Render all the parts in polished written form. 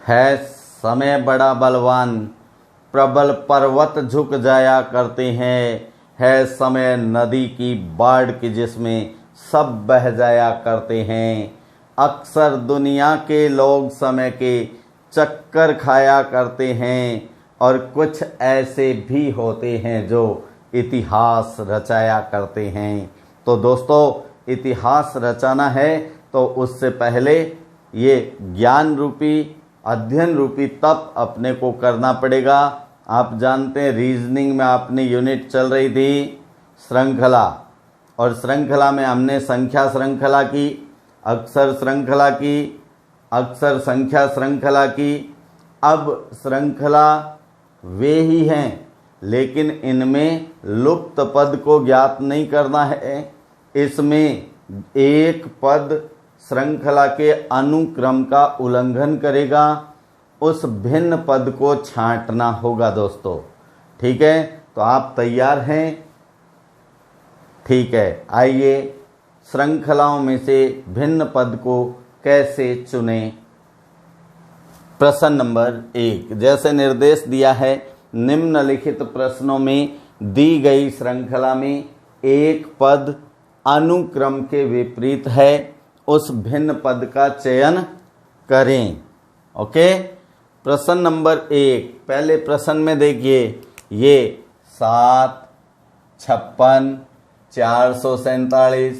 है समय बड़ा बलवान, प्रबल पर्वत झुक जाया करते हैं। है समय नदी की बाढ़ की जिसमें सब बह जाया करते हैं। अक्सर दुनिया के लोग समय के चक्कर खाया करते हैं, और कुछ ऐसे भी होते हैं जो इतिहास रचाया करते हैं। तो दोस्तों, इतिहास रचाना है तो उससे पहले ये ज्ञान रूपी, अध्ययन रूपी तप अपने को करना पड़ेगा। आप जानते हैं रीजनिंग में अपनी यूनिट चल रही थी श्रृंखला, और श्रृंखला में हमने संख्या श्रृंखला की, अक्षर श्रृंखला की, अक्षर संख्या श्रृंखला की। अब श्रृंखला वे ही हैं, लेकिन इनमें लुप्त पद को ज्ञात नहीं करना है। इसमें एक पद श्रृंखला के अनुक्रम का उल्लंघन करेगा, उस भिन्न पद को छांटना होगा दोस्तों। ठीक है, तो आप तैयार हैं? ठीक है, आइए श्रृंखलाओं में से भिन्न पद को कैसे चुनें। प्रश्न नंबर 1, जैसे निर्देश दिया है, निम्नलिखित प्रश्नों में दी गई श्रृंखला में एक पद अनुक्रम के विपरीत है, उस भिन्न पद का चयन करें। ओके, प्रश्न नंबर 1, पहले प्रश्न में देखिए, ये 7, 56, 447,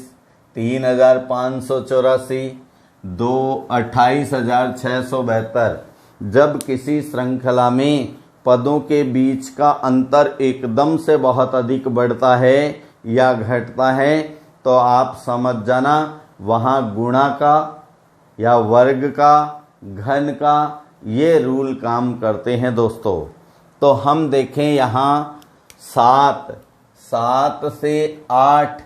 3584, 2, 28,672। जब किसी श्रृंखला में पदों के बीच का अंतर एकदम से बहुत अधिक बढ़ता है या घटता है, तो आप समझ जाना वहाँ गुणा का या वर्ग का, घन का ये रूल काम करते हैं दोस्तों। तो हम देखें यहाँ 7 से 8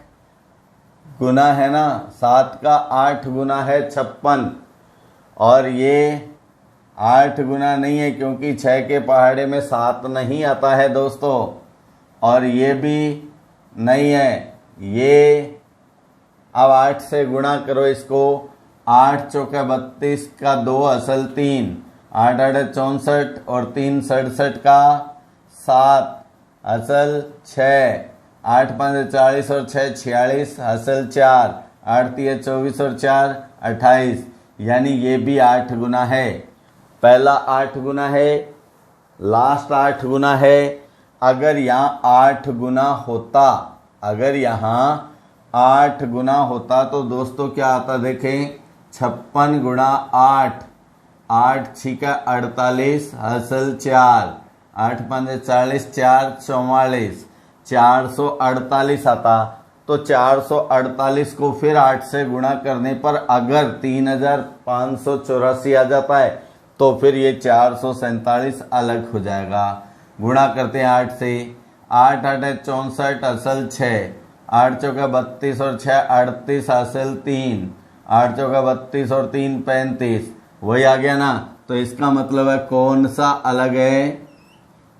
गुना है ना, 7 का 8 गुना है 56, और ये 8 गुना नहीं है क्योंकि 6 के पहाड़े में 7 नहीं आता है दोस्तों, और ये भी नहीं है। ये अब 8 से गुणा करो इसको, 8 चौके 32 का 2 असल 3, 8 8 64 और 3 67 का 7 असल 6, 8 5 40 और 6 46 असल 4, 8 3 24 और 4 28, यानी ये भी 8 गुना है। पहला 8 गुना है, लास्ट 8 गुना है। अगर यहाँ 8 गुना होता, अगर यहाँ 8 गुना होता तो दोस्तों क्या आता देखें, 56 गुणा 8, 8 छिका 48 असल 4, 8 5 40, 4 44, 448 आता। तो 448 को फिर 8 से गुणा करने पर अगर 3584 आ जाता है तो फिर ये 447 अलग हो जाएगा। गुणा करते हैं 8 से, 8 8 64 असल 6, 8 चौका 32 और 6 38 असल 3, 8 चौका 32 और 3 35, वही आ गया ना। तो इसका मतलब है कौन सा अलग है,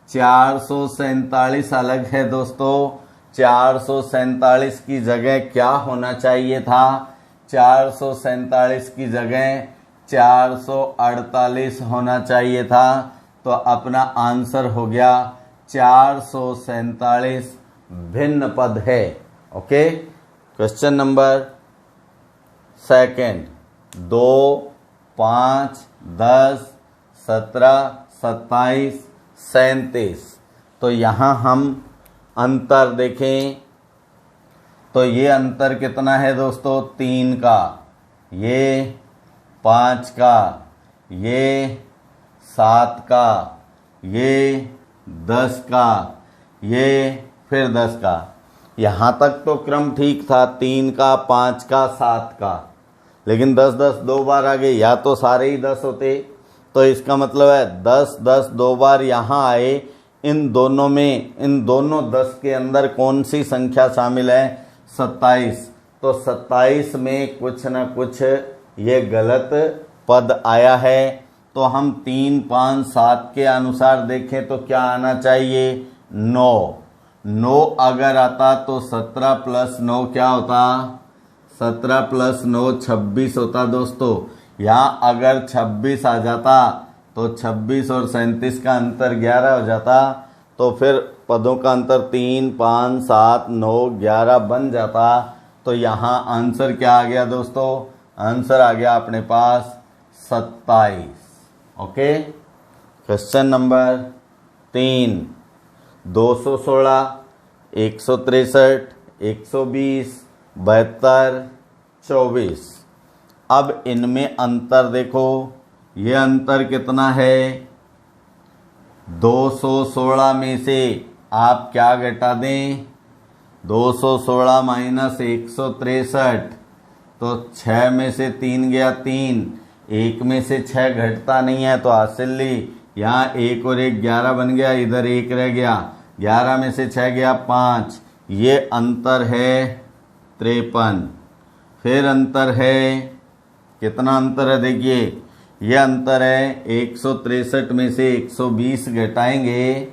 447 अलग है दोस्तों। 447 की जगह क्या होना चाहिए था, 447 की जगह 448 होना चाहिए था। तो अपना आंसर हो गया 447 भिन्न पद है। Okay, question number 2, 2, 5, 10, 17, 27, 37। तो यहाँ हम अंतर देखें तो ये अंतर कितना है दोस्तों, 3 का, ये 5 का, ये 7 का, ये 10 का, ये फिर 10 का। यहाँ तक तो क्रम ठीक था, 3 का, 5 का, 7 का, लेकिन 10 10 दो बार आ गए, या तो सारे ही 10 होते। तो इसका मतलब है 10 10 दो बार यहाँ आए। इन दोनों में, इन दोनों 10 के अंदर कौन सी संख्या शामिल है, 27। तो 27 में कुछ ना कुछ ये गलत पद आया है। तो हम 3 5 7 के अनुसार देखें तो क्या आना चाहिए, 9। 9 अगर आता तो 17 प्लस 9 क्या होता, 17 प्लस 9 26 होता दोस्तों। यहाँ अगर 26 आ जाता तो 26 और 37 का अंतर 11 हो जाता, तो फिर पदों का अंतर 3, 5, 7, 9, 11 बन जाता। तो यहाँ आंसर क्या आ गया दोस्तों? आंसर आ गया अपने पास 27। ओके। Question number 3, 216, 163, 120, 72, 24। अब इनमें अंतर देखो, ये अंतर कितना है? 216 में से आप क्या घटा दें? 216 माइनस 163, तो 6 में से 3 गया 3, 1 में से 6 घटता नहीं है, तो हासिली यहाँ 1 और 1 11 बन गया, इधर 1 रह गया, 11 में से 6 गया 5, ये अंतर है 53। फिर अंतर है, कितना अंतर है देखिए, ये अंतर है 163 में से 120 घटाएंगे,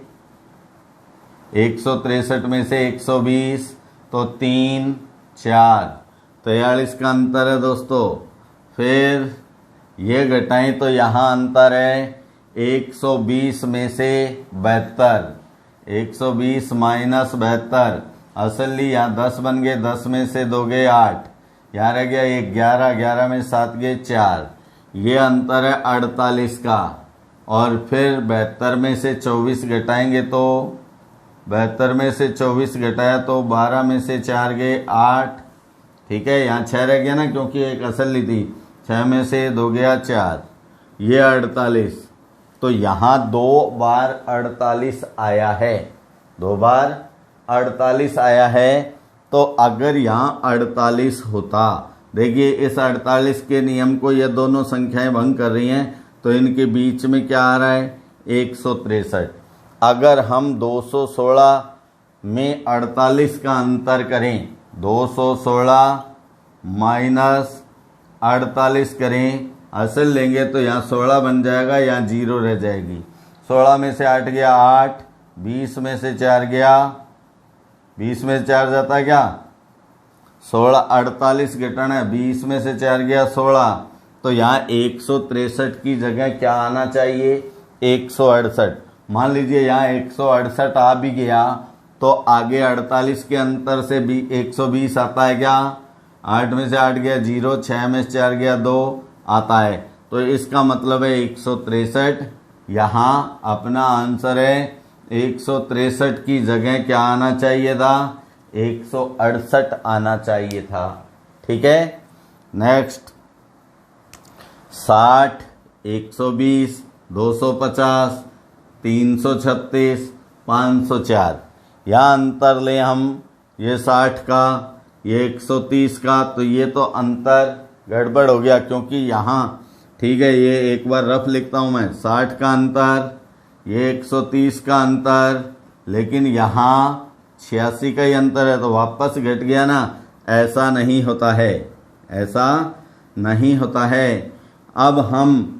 163 में से 120, तो 3, 4, 43 का अंतर है दोस्तों। फिर ये घटाएं तो यहाँ अंतर है 120 में से 72, 120 माइनस 72, असली यहाँ 10 बन गए, 10 में से 2 गए 8, यहाँ रह गया 1, 11, 11 में 7 गए 4, ये अंतर है 48 का। और फिर 72 में से 24 घटाएंगे तो 72 में से 24 घटाया तो 12 में से 4 गए 8, ठीक है, यहाँ 6 रह गया ना क्योंकि एक असली थी, 6 में से 2 गया 4, ये 48। तो यहाँ 2 बार 48 आया है, 2 बार 48 आया है। तो अगर यहाँ 48 होता, देखिए इस 48 के नियम को ये दोनों संख्याएं भंग कर रही हैं, तो इनके बीच में क्या आ रहा है? 163। अगर हम 216 में 48 का अंतर करें, 216 माइनस 48 करें, असल लेंगे तो यहाँ 16 बन जाएगा, यहाँ 0 रह जाएगी। 16 में से 8 गया 8, 20 में से 4 गया, 20 में से 4 जाता है क्या? 16, 48 घटाना है, 20 में से 4 गया 16, तो यहाँ 163 की जगह क्या आना चाहिए? 168। मान लीजिए यहाँ 168 आ भी गया, तो आगे 48 के अंतर से भी 120 आता है क्या? 8 में से 8 गया 0, 6 में से 4 गया 2 आता है, तो इसका मतलब है 163। यहाँ अपना आंसर है 163 की जगह क्या आना चाहिए था? 168 आना चाहिए था। ठीक है। नेक्स्ट 60, 120, 250, 336, 504। यहाँ अंतर ले हम, ये 60 का, ये 130 का, तो ये तो अंतर गड़बड़ हो गया क्योंकि यहाँ, ठीक है, ये एक बार रफ लिखता हूँ मैं, 60 का अंतर, ये 130 का अंतर, लेकिन यहाँ 86 का ही अंतर है, तो वापस घट गया ना। ऐसा नहीं होता है, ऐसा नहीं होता है। अब हम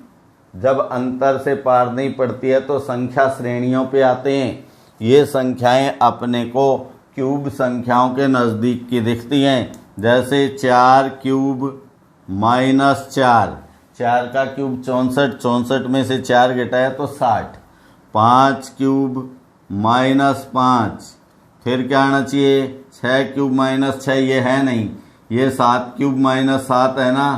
जब अंतर से पार नहीं पड़ती है तो संख्या श्रेणियों पे आते हैं। ये संख्याएं अपने को क्यूब संख्याओं के नज़दीक की दिखती हैं, जैसे 4 क्यूब माइनस 4, 4 का क्यूब 64, 64 में से 4 घटाया तो 60, 5 क्यूब माइनस 5, फिर क्या आना चाहिए? 6 क्यूब माइनस 6, ये है नहीं, ये 7 क्यूब माइनस 7 है ना,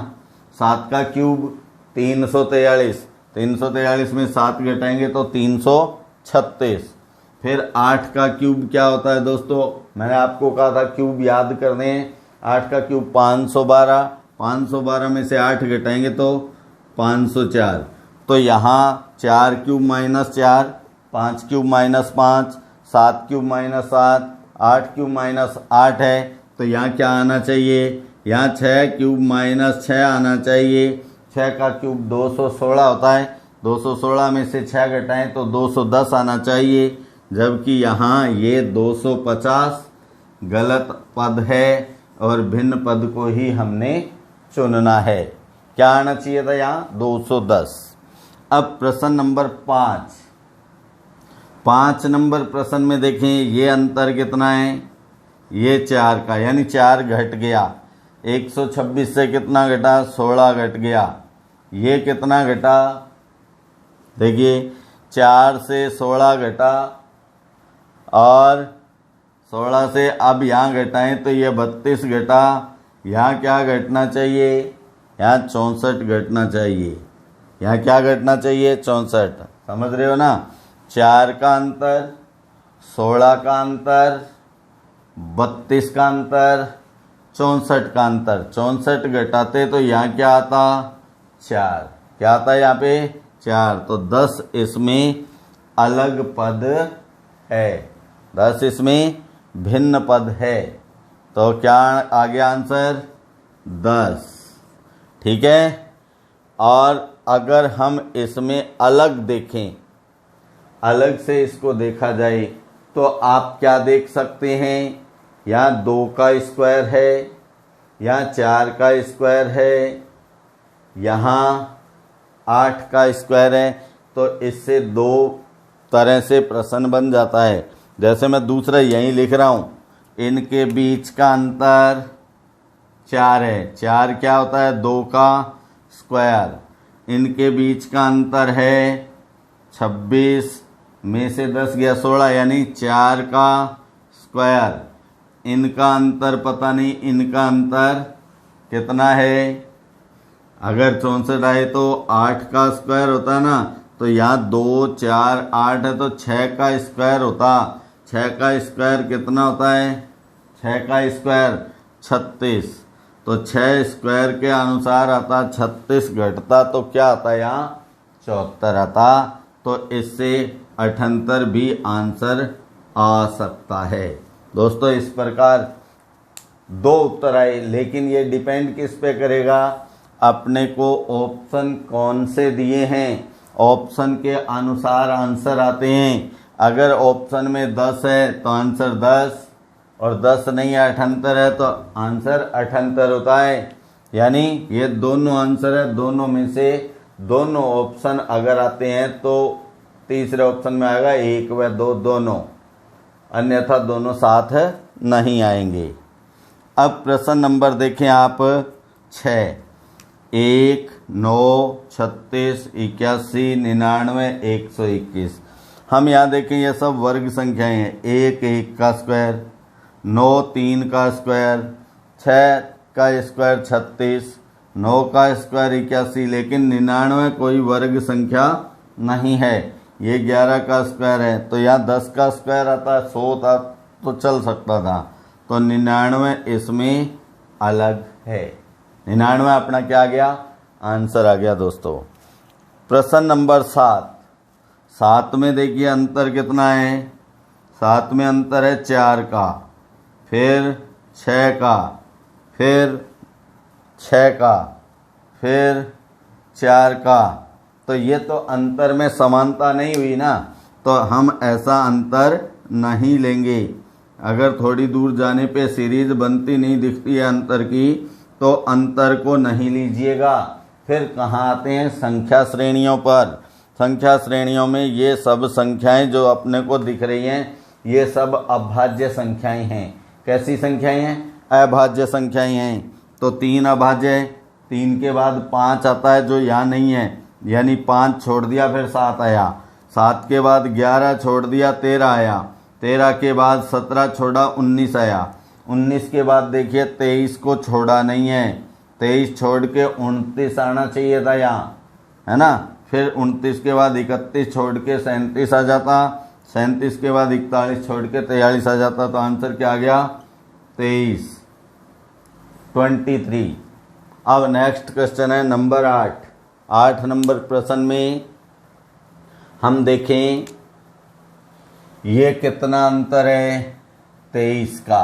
7 का क्यूब 343, 343 में 7 घटाएंगे तो 336। फिर 8 का क्यूब क्या होता है दोस्तों? मैंने आपको कहा था क्यूब याद करने हैं। 8 का क्यूब 512, 512 में से 8 घटाएंगे तो 504। तो यहाँ 4 cube minus 4, 5 cube minus 5, 7 cube minus 7, 8 cube minus 8 है, तो यहाँ क्या आना चाहिए? यहाँ 6 क्यूब माइनस 6 आना चाहिए। 6 का क्यूब 216 होता है, 216 में से 6 घटाएं तो 210 आना चाहिए, जबकि यहाँ ये 250 गलत पद है और भिन्न पद को ही हमने चुनना है। क्या आना चाहिए था यहाँ? 210। अब प्रश्न नंबर 5 नंबर प्रश्न में देखें, ये अंतर कितना है? ये 4 का, यानी 4 घट गया। 126 से कितना घटा? 16 घट गया। ये कितना घटा? देखिए 4 से 16 घटा और 16 से अब यहाँ घटाएं तो ये 32 घटा, यहाँ क्या घटना चाहिए, यहाँ 64 घटना चाहिए। यहाँ क्या घटना चाहिए, 64। समझ रहे हो ना, 4 का अंतर, 16 का अंतर, 32 का अंतर, 64 का अंतर। 64 घटाते तो यहाँ क्या आता, 4। क्या आता है यहाँ पे, 4। तो 10 इसमें अलग पद है, 10 इसमें भिन्न पद है। तो क्या आ गया आंसर, 10। ठीक है। और अगर हम इसमें अलग देखें, अलग से इसको देखा जाए तो आप क्या देख सकते हैं, यहाँ 2 का स्क्वायर है, यहाँ 4 का स्क्वायर है, यहाँ 8 का स्क्वायर है। तो इससे 2 तरह से प्रश्न बन जाता है। जैसे मैं दूसरा यहीं लिख रहा हूँ, इनके बीच का अंतर 4 है। 4 क्या होता है, 2 का स्क्वायर। इनके बीच का अंतर है 26, में से 10 गया 16, यानी 4 का स्क्वायर। इनका अंतर पता नहीं, इनका अंतर कितना है। अगर 64 आए तो 8 का स्क्वायर होता है ना, तो यहाँ 2, 4, 8 है तो 6 का स्क्वायर होता। 6 का स्क्वायर कितना होता है, 6 का स्क्वायर 36। तो 6 स्क्वायर के अनुसार आता 36, घटता तो क्या आता है यहाँ 74 आता। तो इससे 78 भी आंसर आ सकता है। दोस्तों इस प्रकार 2 उत्तर आए, लेकिन ये डिपेंड किस पे करेगा, अपने को ऑप्शन कौन से दिए हैं, ऑप्शन के अनुसार आंसर आते हैं। अगर ऑप्शन में 10 है तो आंसर 10, और 10 नहीं है 78 है तो आंसर 78 होता है। यानी ये दोनों आंसर है, दोनों में से दोनों ऑप्शन अगर आते हैं तो तीसरे ऑप्शन में आएगा 1 व 2 दोनों, अन्यथा दोनों साथ नहीं आएंगे। अब प्रश्न नंबर देखें आप 6। 1, 9, 36, 81, 99, 121। हम यहाँ देखें ये सब वर्ग संख्याएं हैं। 1 1 का स्क्वायर, 9 3 का स्क्वायर, 6 का स्क्वायर 36, 9 का स्क्वायर 81, लेकिन 99 कोई वर्ग संख्या नहीं है। ये 11 का स्क्वायर है, तो यहाँ 10 का स्क्वायर आता, 100 था तो चल सकता था। तो 99 इसमें अलग है। 99 अपना क्या आ गया, आंसर आ गया। दोस्तों प्रश्न नंबर 7। 7 में देखिए अंतर कितना है, 7 में अंतर है 4 का, फिर 6 का, फिर 6 का, फिर 4 का। तो ये तो अंतर में समानता नहीं हुई ना, तो हम ऐसा अंतर नहीं लेंगे। अगर थोड़ी दूर जाने पे सीरीज बनती नहीं दिखती है अंतर की, तो अंतर को नहीं लीजिएगा। फिर कहाँ आते हैं, संख्या श्रेणियों पर। संख्या श्रेणियों में ये सब संख्याएं जो अपने को दिख रही हैं, ये सब अभाज्य संख्याएं हैं। कैसी संख्याएं हैं, अभाज्य संख्याएं हैं। तो 3 अभाज्य है, 3 के बाद 5 आता है जो यहाँ नहीं है, यानी 5 छोड़ दिया फिर 7 आया, 7 के बाद 11 छोड़ दिया 13 आया, 13 के बाद 17 छोड़ा 19 आया, 19 के बाद देखिए 23 को छोड़ा नहीं है, 23 छोड़ के 29 आना चाहिए था यहाँ, है ना। फिर 29 के बाद 31 छोड़ के 37 आ जाता, 37 के बाद 41 छोड़ के 43 आ जाता। तो आंसर क्या आ गया, 23, 23। अब नेक्स्ट क्वेश्चन है नंबर 8। 8 नंबर प्रश्न में हम देखें ये कितना अंतर है, 23 का।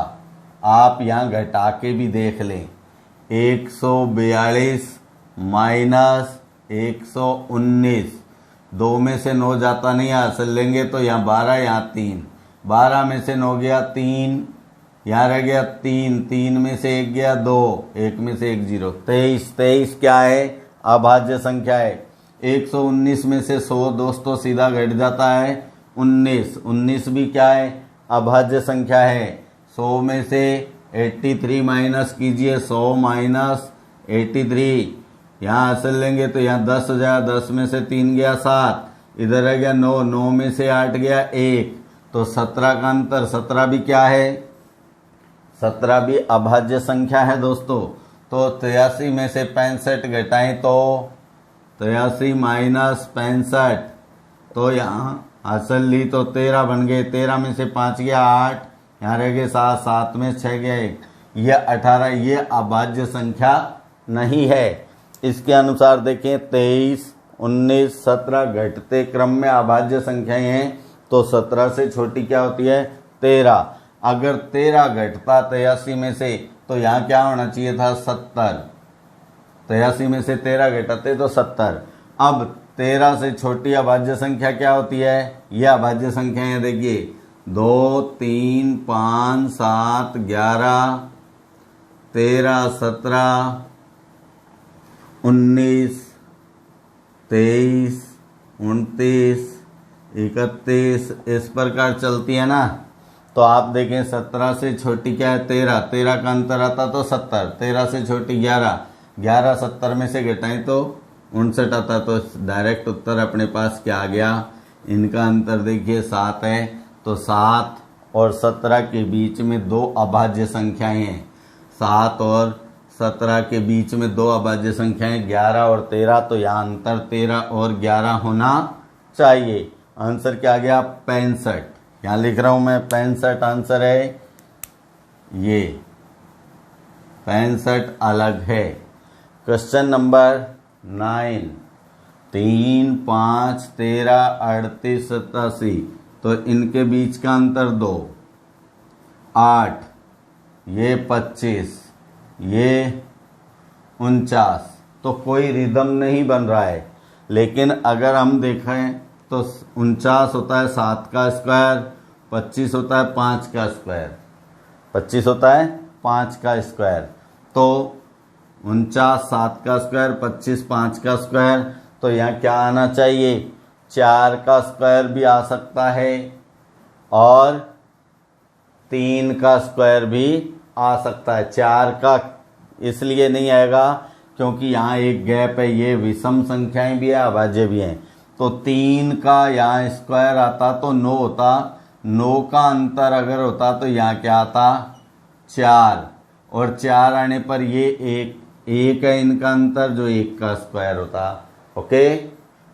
आप यहाँ घटा के भी देख लें, 142 माइनस 119, 2 में से 9 जाता नहीं, हासिल लेंगे तो यहाँ 12, यहाँ 3, 12 में से 9 गया 3, यहाँ रह गया 3, 3 में से 1 गया 2, 1 में से 1 0। 23 क्या है, अभाज्य संख्या है। 119 में से 100 दोस्तों सीधा घट जाता है 19 भी क्या है, अभाज्य संख्या है। 100 में से 83 माइनस कीजिए, 100 माइनस 83, यहाँ हासिल लेंगे तो यहाँ 10 हो जाएगा, 10 में से 3 गया 7, इधर रह गया 9, 9 में से 8 गया 1, तो 17 का अंतर, 17 भी क्या है, 17 भी अभाज्य संख्या है दोस्तों। तो 83 में से 65 घटाएं तो 83 माइनस 65, तो यहाँ असल ली तो 13 बन गए, 13 में से 5 गया 8, यहाँ रह गए 7, 7 में 6 गया 1, यह 18, ये अभाज्य संख्या नहीं है। इसके अनुसार देखें 23, 19, 17 घटते क्रम में अभाज्य संख्याएं हैं, तो 17 से छोटी क्या होती है, 13। अगर 13 घटता 83 में से तो यहाँ क्या होना चाहिए था, 70। 83 में से 13 घटाते तो 70। अब 13 से छोटी अभाज्य संख्या क्या होती है, यह अभाज्य संख्या है, देखिए 2, 3, 5, 7, 11, 13, 17, 19, 23, 29, 31, इस प्रकार चलती है ना। तो आप देखें 17 से छोटी क्या है, 13, 13 का अंतर आता तो 70, 13 से छोटी 11, 11 70 में से घटाएं तो 59 आता, तो डायरेक्ट उत्तर अपने पास क्या आ गया, इनका अंतर देखिए 7 है। तो 7 और 17 के बीच में 2 अभाज्य संख्याएं हैं, 7 और 17 के बीच में 2 अभाज्य संख्याएं 11 और 13, तो यहाँ अंतर 13 और 11 होना चाहिए। आंसर क्या गया, 65। यहाँ लिख रहा हूं मैं 65 आंसर है, ये 65 अलग है। क्वेश्चन नंबर 9, 3, 5, 13, 38, 87, तो इनके बीच का अंतर 2, 8, ये 25, ये 49, तो कोई रिदम नहीं बन रहा है। लेकिन अगर हम देखें तो 49 होता है 7 का स्क्वायर, 25 होता है 5 का स्क्वायर, 25 होता है 5 का स्क्वायर, तो 49 7 का स्क्वायर, 25 5 का स्क्वायर, तो यहाँ क्या आना चाहिए, 4 का स्क्वायर भी आ सकता है और 3 का स्क्वायर भी आ सकता है। 4 का इसलिए नहीं आएगा क्योंकि यहाँ एक गैप है, ये विषम संख्याएं भी है अभाज्य भी हैं। तो 3 का यहाँ स्क्वायर आता तो 9 होता, 9 का अंतर अगर होता तो यहाँ क्या आता, 4, और 4 आने पर ये एक है इनका अंतर जो 1 का स्क्वायर होता। ओके,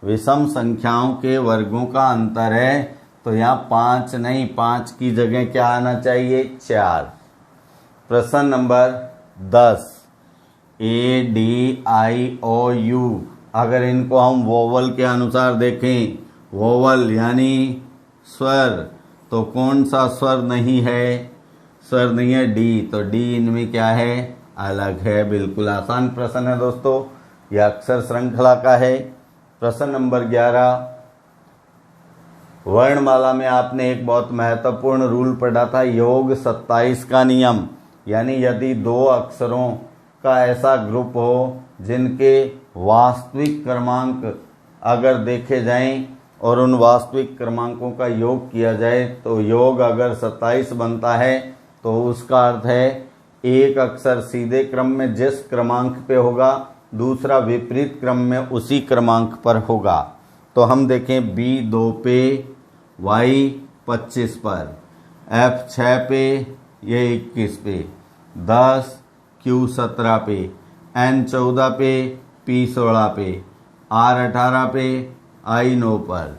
विषम संख्याओं के वर्गों का अंतर है, तो यहाँ 5 नहीं, 5 की जगह क्या आना चाहिए, 4। प्रश्न नंबर 10, ADIOU, अगर इनको हम वोवल के अनुसार देखें, वोवल यानी स्वर, तो कौन सा स्वर नहीं है, स्वर नहीं है डी, तो डी इनमें क्या है, अलग है। बिल्कुल आसान प्रश्न है दोस्तों, यह अक्षर श्रृंखला का है। प्रश्न नंबर 11, वर्णमाला में आपने एक बहुत महत्वपूर्ण रूल पढ़ा था, योग 27 का नियम, यानी यदि 2 अक्षरों का ऐसा ग्रुप हो जिनके वास्तविक क्रमांक अगर देखे जाएं और उन वास्तविक क्रमांकों का योग किया जाए तो योग अगर 27 बनता है, तो उसका अर्थ है एक अक्षर सीधे क्रम में जिस क्रमांक पे होगा, दूसरा विपरीत क्रम में उसी क्रमांक पर होगा। तो हम देखें B2 पे, Y 25 पर, F 6 पे, ये 21 पे, 10, Q 17 पे, N 14 पे, P 16 पे, R 18 पे, I 9 पर।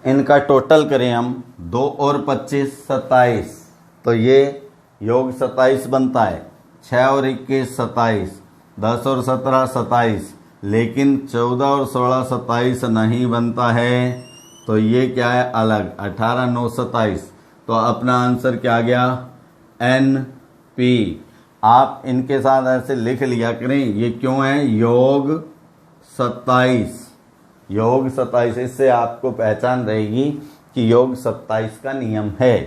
इनका टोटल करें हम, 2 और 25 27, तो ये योग 27 बनता है। 6 और 21 27, 10 और 17 27, लेकिन 14 और 16 27 नहीं बनता है, तो ये क्या है, अलग, 18 9 27। तो अपना आंसर क्या गया, NP। आप इनके साथ ऐसे लिख लिया करें, ये क्यों है, योग 27, योग 27, इससे आपको पहचान रहेगी कि योग 27 का नियम है।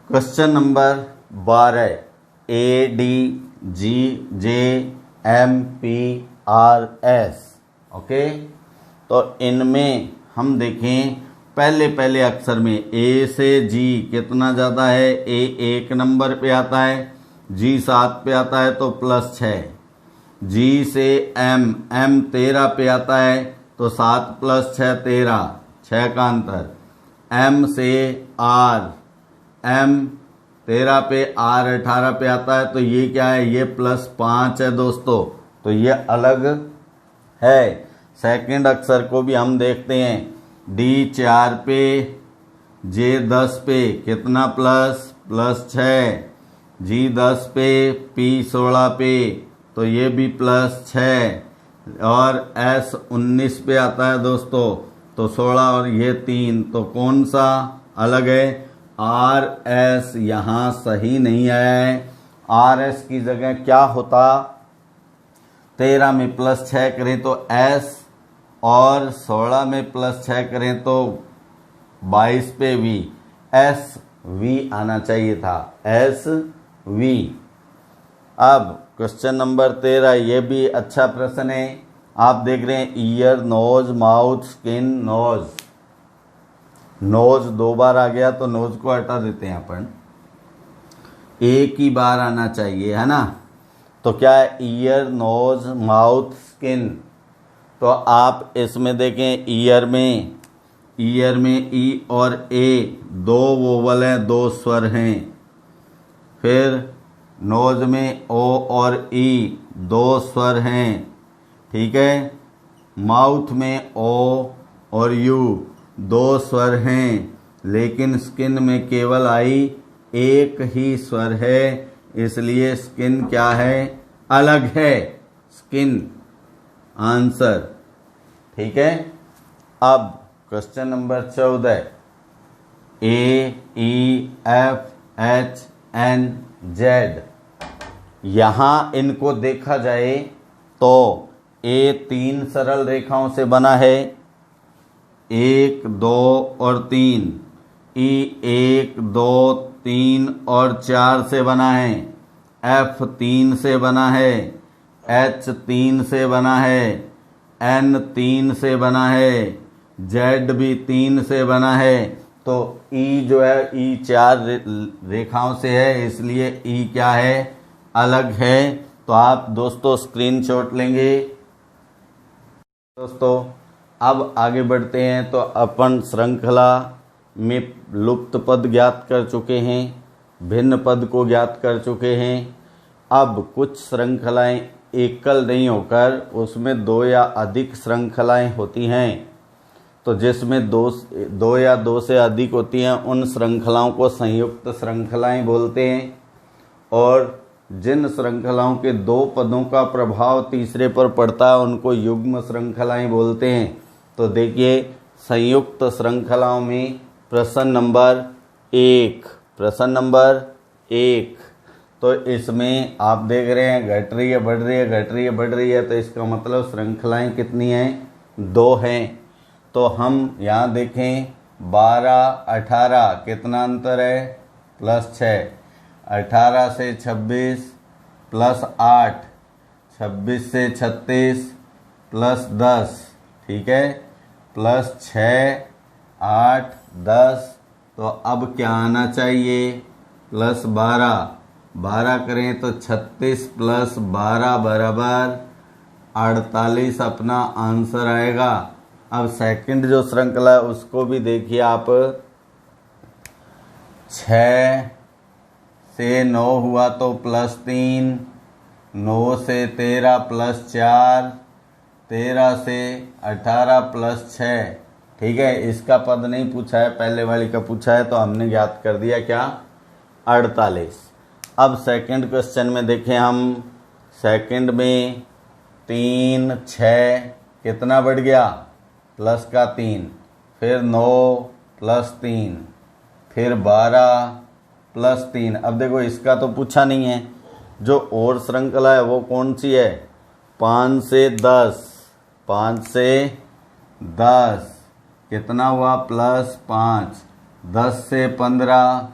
Question number 12, ADGJMPRS। ओके, तो इनमें हम देखें पहले अक्षर में A से G कितना ज़्यादा है, A 1 नंबर पे आता है, G 7 पे आता है तो +6, G से M 13 पे आता है, तो 7 + 6 13, 6 का अंतर। M से R, M 13 पे, R 18 पे आता है, तो ये क्या है, ये +5 है दोस्तों, तो ये अलग है। सेकंड अक्षर को भी हम देखते हैं। D 4 पे, J 10 पे, कितना +6, G 10 पे, P 16 पे, तो ये भी +6, और S 19 पे आता है दोस्तों, तो 16 और ये 3, तो कौन सा अलग है, RS यहाँ सही नहीं है। RS की जगह क्या होता, 13 में +6 करें तो S, और 16 में +6 करें तो 22 पे V, SV आना चाहिए था, SV। अब क्वेश्चन नंबर 13, ये भी अच्छा प्रश्न है। आप देख रहे हैं ear, nose, mouth, skin, nose. Nose 2 बार आ गया तो नोज को हटा देते हैं अपन, एक ही बार आना चाहिए, है ना। तो क्या है, ईयर, नोज, माउथ, स्किन। तो आप इसमें देखें, ईयर में ई और ए 2 वोवल हैं, 2 स्वर हैं। फिर नोज में ओ और ई 2 स्वर हैं, ठीक है। माउथ में ओ और यू 2 स्वर हैं, लेकिन स्किन में केवल आई एक ही स्वर है, इसलिए स्किन क्या है, अलग है, स्किन आंसर, ठीक है। अब क्वेश्चन नंबर 14, AEFHNZ। यहां इनको देखा जाए तो ए 3 सरल रेखाओं से बना है, 1 2 और 3। ई 1 2 3 और 4 से बना है। F 3 से बना है, H 3 से बना है, N 3 से बना है, Z भी 3 से बना है। तो E जो है, E 4 रेखाओं से है, इसलिए E क्या है, अलग है। तो आप दोस्तों स्क्रीनशॉट लेंगे। दोस्तों अब आगे बढ़ते हैं। तो अपन श्रृंखला में लुप्त पद ज्ञात कर चुके हैं, भिन्न पद को ज्ञात कर चुके हैं। अब कुछ श्रृंखलाएं एकल नहीं होकर उसमें 2 या अधिक श्रृंखलाएं होती हैं। तो जिसमें 2 या 2 से अधिक होती हैं, उन श्रृंखलाओं को संयुक्त श्रृंखलाएं बोलते हैं। और जिन श्रृंखलाओं के 2 पदों का प्रभाव तीसरे पर पड़ता है, उनको युग्म श्रृंखलाएं बोलते हैं। तो देखिए, संयुक्त श्रृंखलाओं में प्रश्न नंबर 1, प्रश्न नंबर 1, तो इसमें आप देख रहे हैं घट रही है, बढ़ रही है, घट रही है, बढ़ रही है। तो इसका मतलब श्रृंखलाएं कितनी हैं, 2 हैं। तो हम यहाँ देखें 12 18, कितना अंतर है, +6। 18 से 26 +8, 26 से 36 +10, ठीक है, +6 8 10। तो अब क्या आना चाहिए, +12, 12 करें तो 36 + 12 बराबर 48 अपना आंसर आएगा। अब सेकंड जो श्रृंखला है उसको भी देखिए आप, 6 से 9 हुआ तो +3, 9 से 13 +4, 13 से 18 +6, ठीक है। इसका पद नहीं पूछा है, पहले वाली का पूछा है, तो हमने ज्ञात कर दिया क्या, 48। अब सेकंड क्वेश्चन में देखें हम, सेकंड में 3 6 कितना बढ़ गया, +3, फिर 9 +3, फिर 12 +3। अब देखो इसका तो पूछा नहीं है, जो और श्रृंखला है वो कौन सी है, 5 से 10, 5 से 10 कितना हुआ, +5, 10 से 15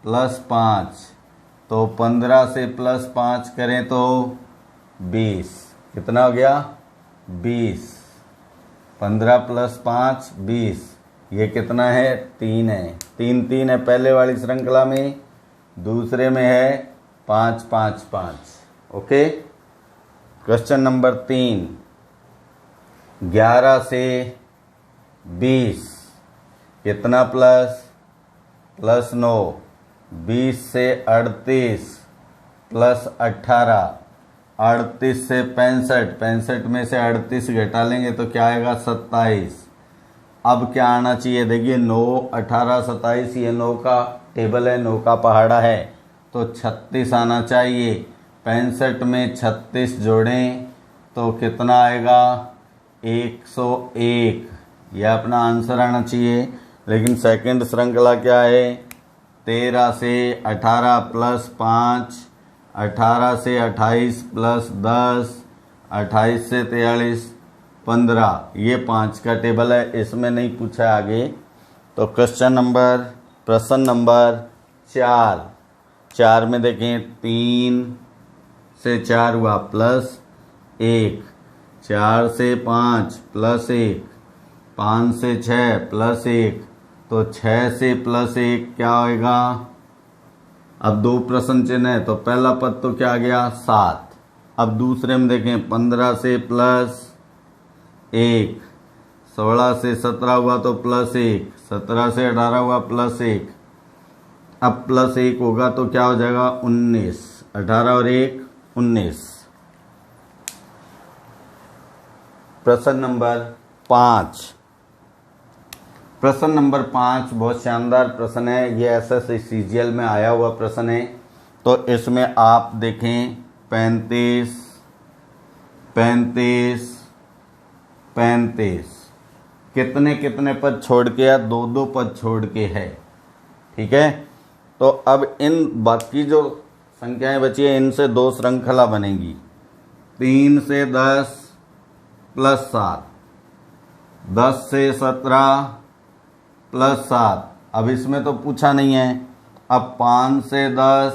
+5, तो 15 से +5 करें तो 20, कितना हो गया, 20, 15 + 5 20, ये कितना है, 3 है, 3 3 है पहले वाली श्रृंखला में, दूसरे में है 5 5 5। ओके। क्वेश्चन नंबर 3, 11 से 20 कितना प्लस 9, 20 से 38 प्लस 18, 38 से 65, 65 में से 38 घटा लेंगे तो क्या आएगा 27। अब क्या आना चाहिए, देखिए 9, 18, 27, ये 9 का टेबल है, 9 का पहाड़ा है, तो 36 आना चाहिए। 65 में 36 जोड़ें तो कितना आएगा 101। यह अपना आंसर आना चाहिए। लेकिन सेकंड श्रृंखला क्या है, 13 से 18 प्लस 5, 18 से 28 प्लस 10, 28 से 43 15, ये 5 का टेबल है, इसमें नहीं पूछा आगे। तो प्रश्न नंबर 4 में देखें 3 से 4 हुआ प्लस 1, 4 से 5 प्लस 1, 5 से 6 प्लस 1, तो 6 से प्लस 1 क्या होएगा। अब 2 प्रश्न चिन्ह है तो पहला पद तो क्या आ गया 7। अब दूसरे में देखें 15 से प्लस 1, 16 से 17 हुआ तो प्लस 1, 17 से 18 हुआ प्लस 1, अब प्लस 1 होगा तो क्या हो जाएगा 19, 18 और 1 19। प्रश्न नंबर 5 बहुत शानदार प्रश्न है, ये एसएससी सीजीएल में आया हुआ प्रश्न है। तो इसमें आप देखें 35 कितने कितने पद छोड़ के या 2 पद छोड़ के है, ठीक है। तो अब इन बाकी जो संख्याएं बची है इनसे 2 श्रृंखला बनेगी। 3 से 10 प्लस 7, 10 से 17 प्लस 7, अब इसमें तो पूछा नहीं है। अब 5 से 10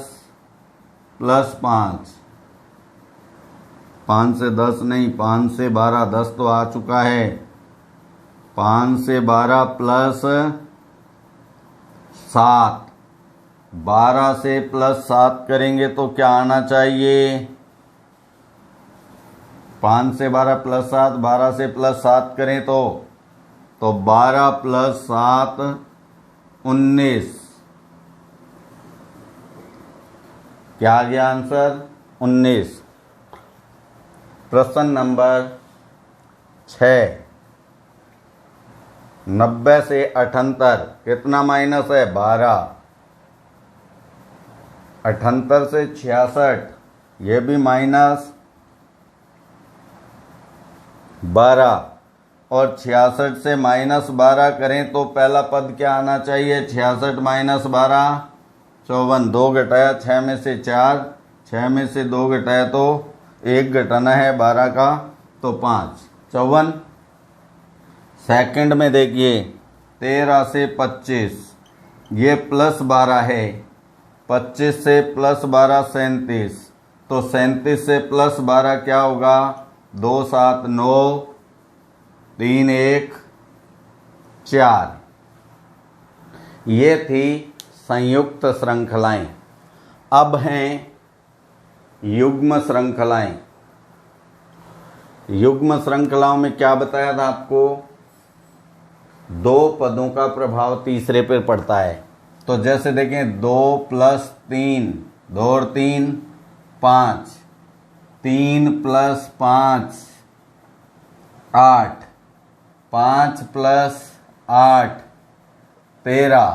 प्लस 5, 5 से 10 नहीं, 5 से 12, 10 तो आ चुका है। 5 से 12 प्लस 7, 12 से प्लस 7 करेंगे तो क्या आना चाहिए, 5 से 12 प्लस 7, 12 से प्लस 7 करें तो 12 प्लस 7 19, क्या आ गया आंसर 19। प्रश्न नंबर 6, 90 से 78 कितना माइनस है 12, 78 से 66 ये भी माइनस 12, और 66 से माइनस 12 करें तो पहला पद क्या आना चाहिए, 66 माइनस 12 54, 2 घटाया 6 में से 4, 6 में से 2 घटाया तो 1 घटाना है 12 का तो 5, 54। सेकंड में देखिए 13 से 25 ये प्लस 12 है, 25 से प्लस 12 37, तो 37 से प्लस 12 क्या होगा 2 7 9 3 1 4। ये थी संयुक्त श्रृंखलाएं। अब हैं युग्म श्रृंखलाएं। युग्म श्रृंखलाओं में क्या बताया था आपको, 2 पदों का प्रभाव तीसरे पर पड़ता है। तो जैसे देखें 2 प्लस 3, 2 और 3 5, 3 प्लस 5 8, 5 प्लस 8 13,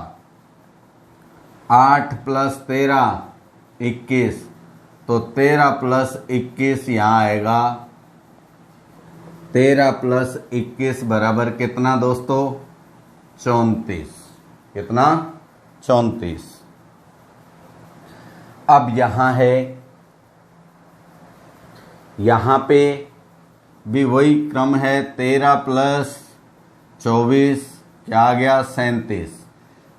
8 प्लस 13 21, तो 13 प्लस 21 यहाँ आएगा। 13 प्लस 21 बराबर कितना दोस्तों 34, कितना 34। अब यहाँ है, यहाँ पे भी वही क्रम है, 13 प्लस 24 क्या आ गया 37,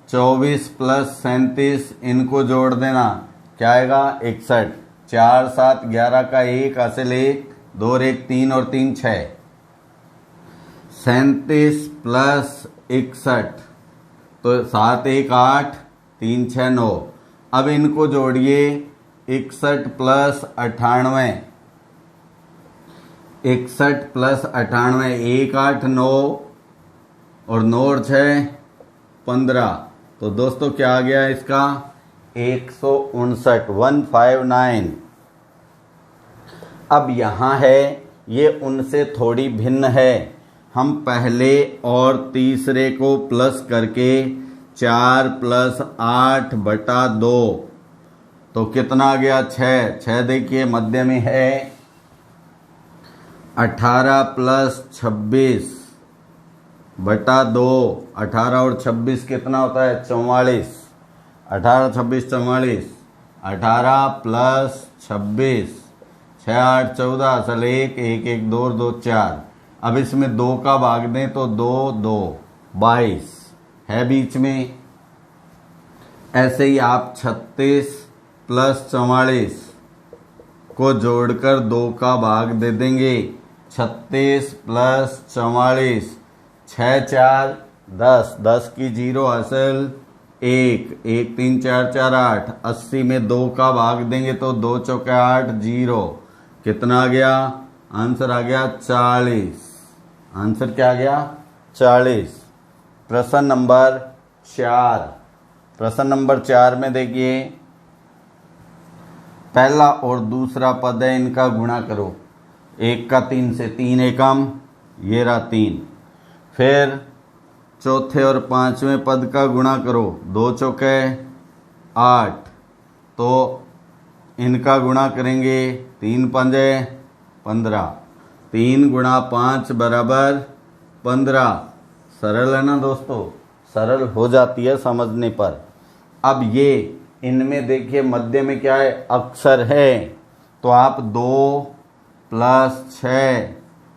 24 प्लस 37 इनको जोड़ देना क्या आएगा 61, 4 7 11 का 1 हासिल 1, 2 और 1 3 और 3 6, 37 प्लस 61 तो 7 1 8 3 6 9। अब इनको जोड़िए 61 प्लस 98, 61 प्लस 98, 1 8 9 और 9 और 6 15। तो दोस्तों क्या आ गया इसका 159, 159। अब यहाँ है ये उनसे थोड़ी भिन्न है। हम पहले और तीसरे को प्लस करके 4 प्लस 8 बटा 2 तो कितना आ गया 6। 6 देखिए मध्य में है। 18 प्लस 26 बटा 2, 18 और 26 कितना होता है 44। 18 26 44, 18 प्लस 26, 6 8 14, असल 1 1 1 2 2 4। अब इसमें 2 का भाग दें तो 2 2 22 है बीच में। ऐसे ही आप 36 प्लस 44 को जोड़कर 2 का भाग दे देंगे। 36 प्लस 44, 6 4 10, 10 की 0 असल 1 1 3 4 4 8। 80 में 2 का भाग देंगे तो 2 चौके 8 0। कितना आ गया आंसर आ गया 40। आंसर क्या आ गया 40। प्रश्न नंबर 4। प्रश्न नंबर 4 में देखिए पहला और दूसरा पद है, इनका गुणा करो। 1 का 3 से 3 एकम, ये रहा 3। फिर चौथे और पांचवें पद का गुणा करो। 2 चौके 8, तो इनका गुणा करेंगे 3 पंजे 15। 3 गुणा 5 बराबर 15। सरल है ना दोस्तों, सरल हो जाती है समझने पर। अब ये इनमें देखिए मध्य में क्या है अक्षर है, तो आप 2 प्लस 6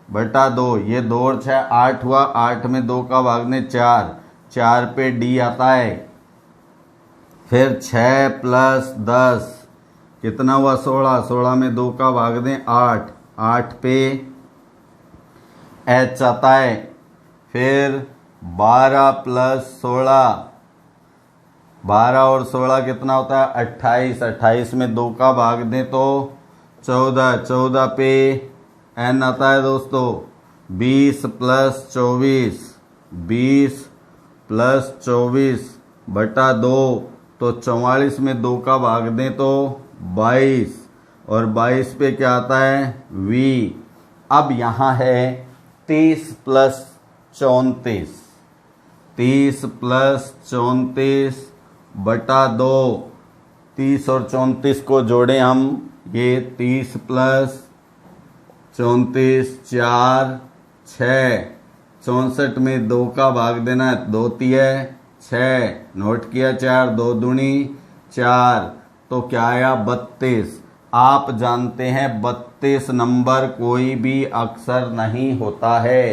बटा 2, ये 2 और 6 8 हुआ। 8 में 2 का भाग दें 4, 4 पे डी आता है। फिर 6 प्लस 10 कितना हुआ 16, 16 में 2 का भाग दें 8, 8 पे एच आता है। फिर 12 प्लस 16, 12 और 16 कितना होता है 28, 28 में 2 का भाग दें तो 14, 14 पे एन आता है दोस्तों। 20 प्लस 24, 20 प्लस 24 बटा 2, तो 44 में 2 का भाग दें तो 22, और 22 पे क्या आता है वी। अब यहाँ है 30 प्लस 34, 30 प्लस 34 बटा 2। 30 और 34 को जोड़ें हम, ये 30 प्लस 34 4 6, 64 में 2 का भाग देना है, 2 तिये 6, नोट किया 4, 2 दूनी 4, तो क्या आया 32। आप जानते हैं 32 नंबर कोई भी अक्षर नहीं होता है,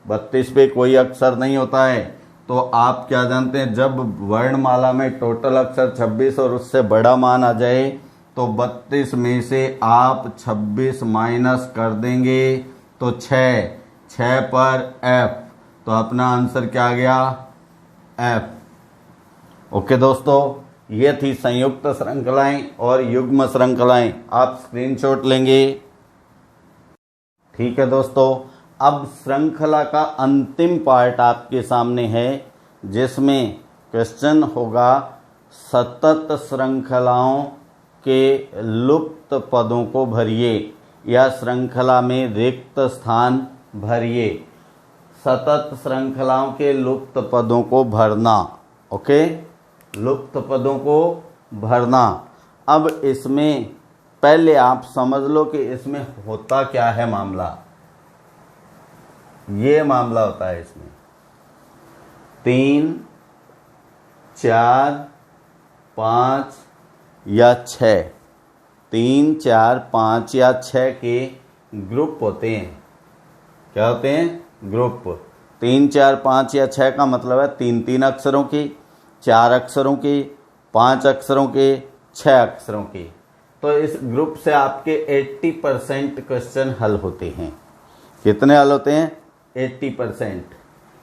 32 पे कोई अक्षर नहीं होता है। तो आप क्या जानते हैं जब वर्णमाला में टोटल अक्षर 26 और उससे बड़ा मान आ जाए तो 32 में से आप 26 माइनस कर देंगे तो 6 पर एफ, तो अपना आंसर क्या आ गया एफ। ओके दोस्तों, ये थी संयुक्त श्रृंखलाएं और युग्म श्रृंखलाएं। आप स्क्रीनशॉट लेंगे। ठीक है दोस्तों, अब श्रृंखला का अंतिम पार्ट आपके सामने है जिसमें क्वेश्चन होगा सतत श्रृंखलाओं के लुप्त पदों को भरिए या श्रृंखला में रिक्त स्थान भरिए। सतत श्रृंखलाओं के लुप्त पदों को भरना। ओके, लुप्त पदों को भरना। अब इसमें पहले आप समझ लो कि इसमें होता क्या है मामला। ये मामला होता है इसमें 3 4 5 या 6, 3 4 5 या 6 के ग्रुप होते हैं। क्या होते हैं ग्रुप। 3 4 5 या 6 का मतलब है 3 अक्षरों की, 4 अक्षरों की, 5 अक्षरों के, 6 अक्षरों की। तो इस ग्रुप से आपके 80% क्वेश्चन हल होते हैं। कितने हल होते हैं 80%।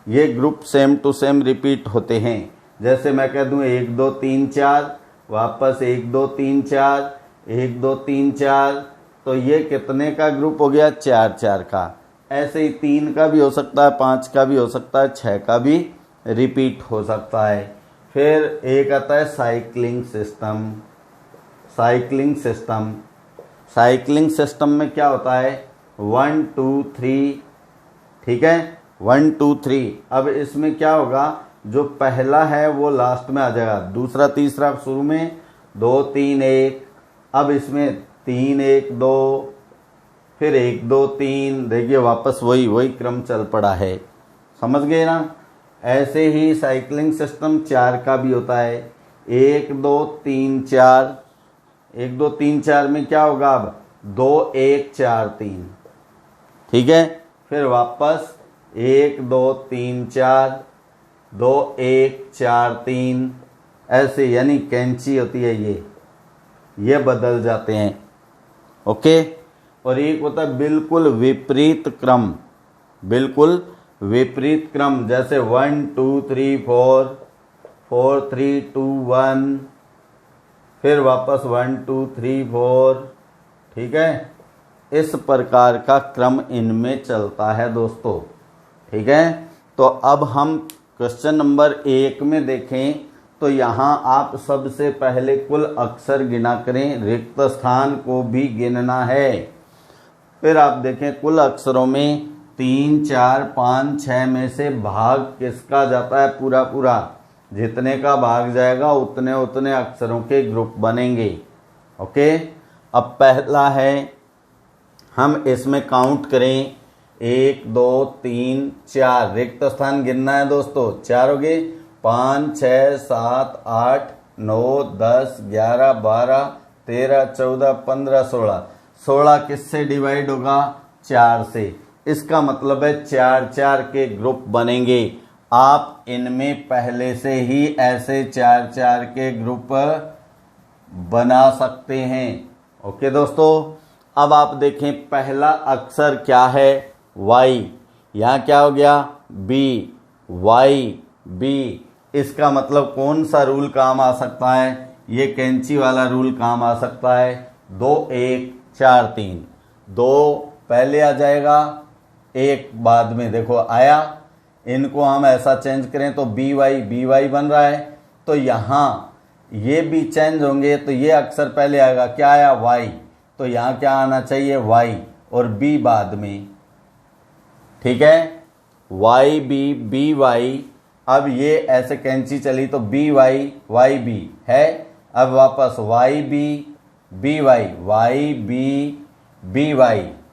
ये group same to same repeat होते हैं। जैसे मैं कह दूं 1 2 3 4, वापस 1 2 3 4, 1 2 3 4, तो ये कितने का ग्रुप हो गया, 4 4 का। ऐसे ही 3 का भी हो सकता है, 5 का भी हो सकता है, 6 का भी रिपीट हो सकता है। फिर एक आता है cycling system. Cycling system, cycling system में क्या होता है, 1 2 3, ठीक है, 1 2 3। अब इसमें क्या होगा, जो पहला है वो लास्ट में आ जाएगा, दूसरा तीसरा शुरू में, 2 3 1। अब इसमें 3 1 2, फिर 1 2 3, देखिए वापस वही क्रम चल पड़ा है, समझ गए ना। ऐसे ही साइक्लिंग सिस्टम 4 का भी होता है, 1 2 3 4। 1 2 3 4 में क्या होगा, अब 2 1 4 3, ठीक है। फिर वापस 1 2 3 4, 2 1 4 3, ऐसे, यानी कैंची होती है ये बदल जाते हैं, ओके। और एक होता है बिल्कुल विपरीत क्रम, बिल्कुल विपरीत क्रम, जैसे 1 2 3 4, 4 3 2 1, फिर वापस 1 2 3 4, ठीक है। इस प्रकार का क्रम इनमें चलता है दोस्तों, ठीक है। तो अब हम क्वेश्चन नंबर 1 में देखें तो यहाँ आप सबसे पहले कुल अक्षर गिना करें, रिक्त स्थान को भी गिनना है। फिर आप देखें कुल अक्षरों में 3 4 5 6 में से भाग किसका जाता है, पूरा पूरा, जितने का भाग जाएगा उतने उतने अक्षरों के ग्रुप बनेंगे, ओके। अब पहला है, हम इसमें काउंट करें, 1 2 3 4, रिक्त स्थान गिनना है दोस्तों, 4 हो गए, 5 6 7 8 9 10 11 12 13 14 15 16। 16 किससे डिवाइड होगा, 4 से। इसका मतलब है 4 4 के ग्रुप बनेंगे। आप इनमें पहले से ही ऐसे 4 4 के ग्रुप बना सकते हैं, ओके दोस्तों। अब आप देखें पहला अक्षर क्या है, Y, यहाँ क्या हो गया, B, Y B। इसका मतलब कौन सा रूल काम आ सकता है, ये कैंची वाला रूल काम आ सकता है, 2 1 4 3, 2 पहले आ जाएगा, 1 बाद में, देखो आया। इनको हम ऐसा चेंज करें तो BY बन रहा है, तो यहाँ ये भी चेंज होंगे, तो ये अक्षर पहले आएगा, क्या आया, Y, तो यहाँ क्या आना चाहिए, Y, और B बाद में, ठीक है, YB अब ये ऐसे कैंची चली तो BY है। अब वापस YB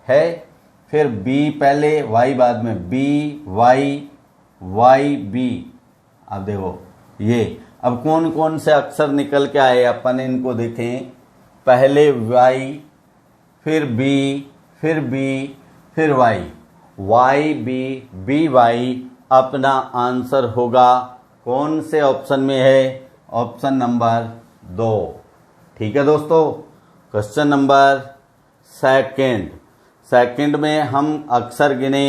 है, फिर B पहले Y बाद में, BYB। अब देखो ये, अब कौन कौन से अक्षर निकल के आए, अपन इनको देखें, पहले Y, फिर B, फिर B, फिर YBBY। अपना आंसर होगा कौन से ऑप्शन में है, ऑप्शन नंबर 2, ठीक है दोस्तों। क्वेश्चन नंबर सेकंड में हम अक्षर गिने,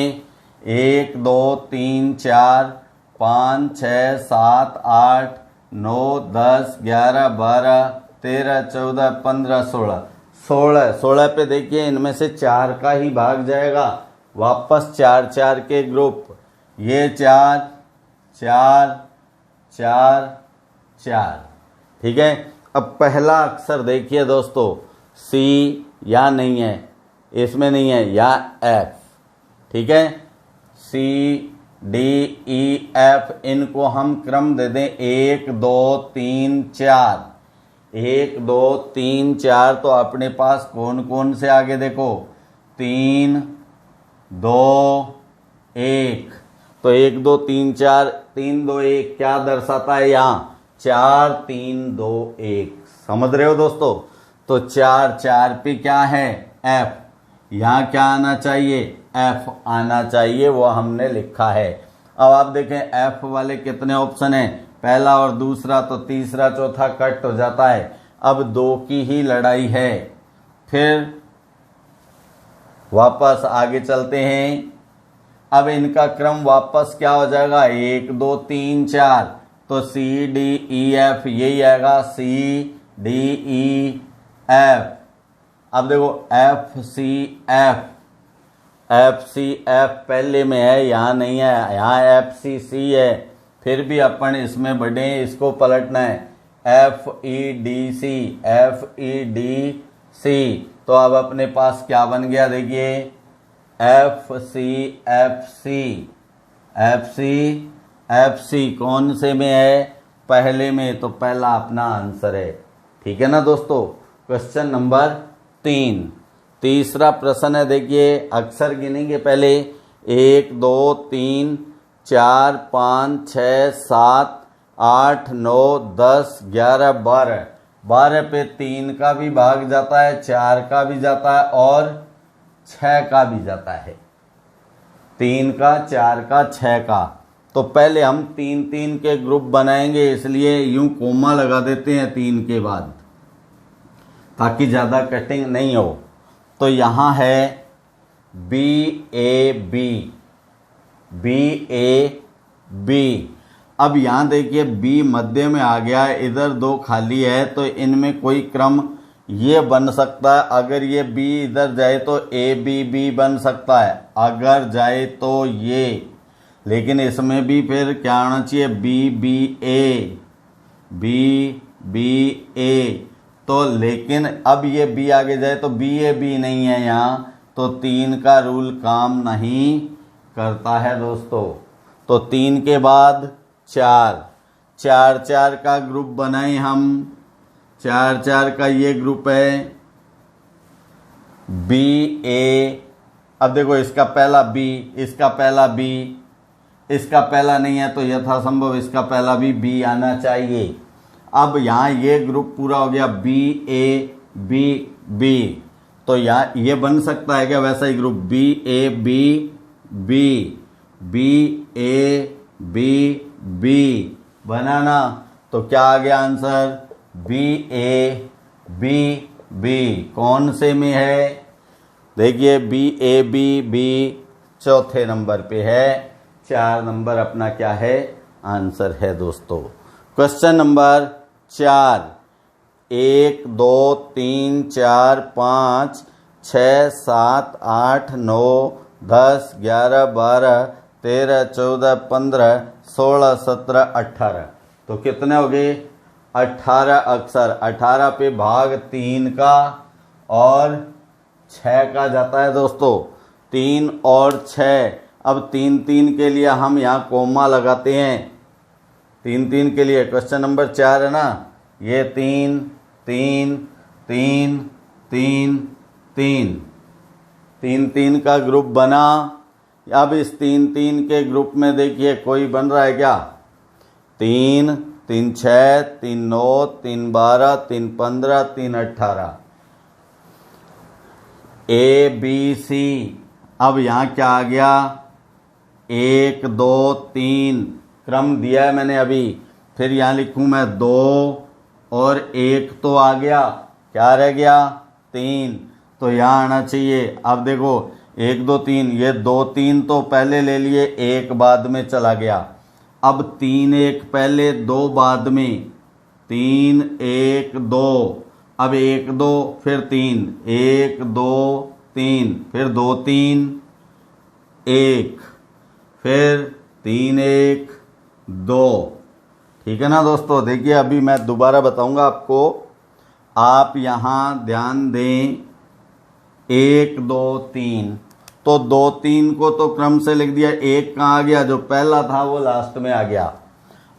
1 2 3 4 5 6 7 8 9 10 11 12 13 14 15 16 पे देखिए, इनमें से 4 का ही भाग जाएगा, वापस 4 4 के ग्रुप, ये 4 4 4 4, ठीक है। अब पहला अक्षर देखिए दोस्तों, C या नहीं है, इसमें नहीं है, या F, ठीक है, C D E F, इनको हम क्रम दे दें 1 2 3 4, 1 2 3 4। तो अपने पास कौन कौन से आगे देखो, 3 2 1, तो 1 2 3 4, 3 2 1 क्या दर्शाता है, यहाँ 4 3 2 1, समझ रहे हो दोस्तों। तो 4 4 पे क्या है, F, यहाँ क्या आना चाहिए, F आना चाहिए, वो हमने लिखा है। अब आप देखें F वाले कितने ऑप्शन हैं, पहला और दूसरा, तो तीसरा चौथा कट हो जाता है। अब 2 की ही लड़ाई है। फिर वापस आगे चलते हैं, अब इनका क्रम वापस क्या हो जाएगा, 1 2 3 4, तो C D E F यही आएगा, C D E F। अब देखो FCF, FCF पहले में है, यहाँ नहीं है, यहाँ FCC है, फिर भी अपन इसमें बढ़े, इसको पलटना है FEDC, FEDC। तो अब अपने पास क्या बन गया देखिए FCFC, FCFC कौन से में है, पहले में, तो पहला अपना आंसर है। ठीक है ना दोस्तों। क्वेश्चन नंबर 3, तीसरा प्रश्न है, देखिए अक्षर गिनेंगे पहले, 1 2 3 4 5 6 7 8 9 10 11 12, 12 पे 3 का भी भाग जाता है, 4 का भी जाता है और 6 का भी जाता है, 3 का 4 का 6 का। तो पहले हम 3-3 के ग्रुप बनाएंगे, इसलिए यूं कोमा लगा देते हैं 3 के बाद, ताकि ज़्यादा कटिंग नहीं हो। तो यहाँ है BAB, BAB। अब यहाँ देखिए B मध्य में आ गया है, इधर 2 खाली है, तो इनमें कोई क्रम ये बन सकता है। अगर ये B इधर जाए तो ABB बन सकता है, अगर जाए तो ये, लेकिन इसमें भी फिर क्या आना चाहिए BBA, BBA। तो लेकिन अब ये B आगे जाए तो BAB नहीं है यहाँ, तो 3 का रूल काम नहीं करता है दोस्तों। तो 3 के बाद 4, 4 का ग्रुप बनाए हम, 4 का ये ग्रुप है BA। अब देखो इसका पहला B, इसका पहला B, इसका पहला नहीं है, तो यथासंभव इसका पहला भी B आना चाहिए। अब यहाँ ये ग्रुप पूरा हो गया BABB, तो यहाँ ये बन सकता है क्या वैसा ही ग्रुप BABB, BABB बनाना। तो क्या आ गया आंसर BABB। कौन से में है, देखिए BABB चौथे नंबर पे है, 4 नंबर अपना क्या है आंसर है दोस्तों। क्वेश्चन नंबर 4, 1 2 3 4 5 6 7 8 9 10 11 12 13 14 15 16 17 18, तो कितने हो गए 18 अक्षर। 18 पे भाग 3 का और 6 का जाता है दोस्तों, 3 और 6। अब 3-3 के लिए हम यहाँ कोमा लगाते हैं, 3-3 के लिए। क्वेश्चन नंबर 4 है ना, ये 3 3 3 3 3, 3-3 का ग्रुप बना। अब इस 3-3 के ग्रुप में देखिए कोई बन रहा है क्या, 3 3 6 3 9 3 12 3 15 3 18, ABC। अब यहाँ क्या आ गया 1 2 3, क्रम दिया है मैंने अभी, फिर यहाँ लिखूँ मैं 2 और 1 तो आ गया, क्या रह गया 3, तो यहाँ आना चाहिए। अब देखो 1 2 3, ये 2 3 तो पहले ले लिए, 1 बाद में चला गया। अब 3 1 पहले, 2 बाद में, 3 1 2, अब 1 2 फिर 3, 1 2 3, फिर 2 3 1, फिर 3 1 2। ठीक है ना दोस्तों। देखिए अभी मैं दोबारा बताऊंगा आपको, आप यहाँ ध्यान दें, 1 2 3, तो 2 3 को तो क्रम से लिख दिया, 1 कहाँ आ गया, जो पहला था वो लास्ट में आ गया।